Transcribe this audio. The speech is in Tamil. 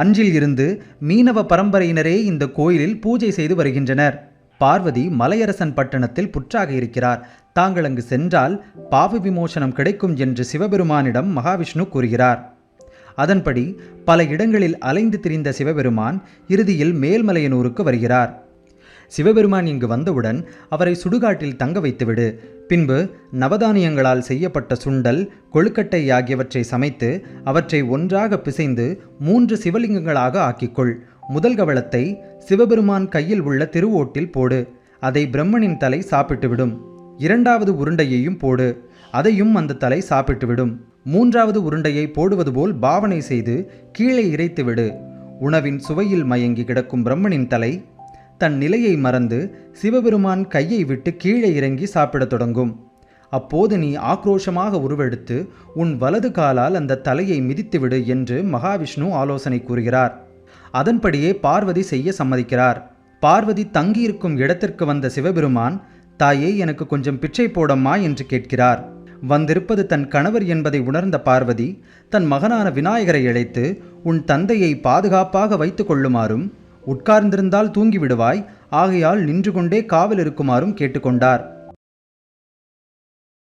அன்றில் இருந்து மீனவ பரம்பரையினரே இந்த கோயிலில் பூஜை செய்து வருகின்றனர். பார்வதி மலையரசன் பட்டணத்தில் புற்றாக இருக்கிறார். தாங்கள் அங்கு சென்றால் பாவ விமோசனம் கிடைக்கும் என்று சிவபெருமானிடம் மகாவிஷ்ணு கூறுகிறார். அதன்படி பல இடங்களில் அலைந்து திரிந்த சிவபெருமான் இறுதியில் மேல்மலையனூருக்கு வருகிறார். சிவபெருமான் இங்கு வந்தவுடன் அவரை சுடுகாட்டில் தங்க வைத்துவிடு. பின்பு நவதானியங்களால் செய்யப்பட்ட சுண்டல், கொழுக்கட்டை ஆகியவற்றை சமைத்து அவற்றை ஒன்றாக பிசைந்து 3 சிவலிங்கங்களாக ஆக்கிக்கொள். முதல் கவளத்தை சிவபெருமான் கையில் உள்ள திருவோட்டில் போடு. அதை பிரம்மனின் தலை சாப்பிட்டுவிடும். 2வது உருண்டையையும் போடு. அதையும் அந்த தலை சாப்பிட்டுவிடும். 3வது உருண்டையை போடுவது போல் பாவனை செய்து கீழே இறைத்துவிடு. உணவின் சுவையில் மயங்கி கிடக்கும் பிரம்மனின் தலை தன் நிலையை மறந்து சிவபெருமான் கையை விட்டு கீழே இறங்கி சாப்பிடத் தொடங்கும். அப்போது நீ ஆக்ரோஷமாக உருவெடுத்து உன் வலது காலால் அந்த தலையை மிதித்துவிடு என்று மகாவிஷ்ணு ஆலோசனை கூறுகிறார். அதன்படியே பார்வதி செய்ய சம்மதிக்கிறார். பார்வதி தங்கியிருக்கும் இடத்திற்கு வந்த சிவபெருமான், தாயே, எனக்கு கொஞ்சம் பிச்சை போடம்மா என்று கேட்கிறார். வந்திருப்பது தன் கணவர் என்பதை உணர்ந்த பார்வதி தன் மகனான விநாயகரை அழைத்து, உன் தந்தையை பாதுகாப்பாக வைத்து கொள்ளுமாறும், உட்கார்ந்திருந்தால் தூங்கிவிடுவாய், ஆகையால் நின்று கொண்டே காவல் இருக்குமாறும் கேட்டுக்கொண்டார்.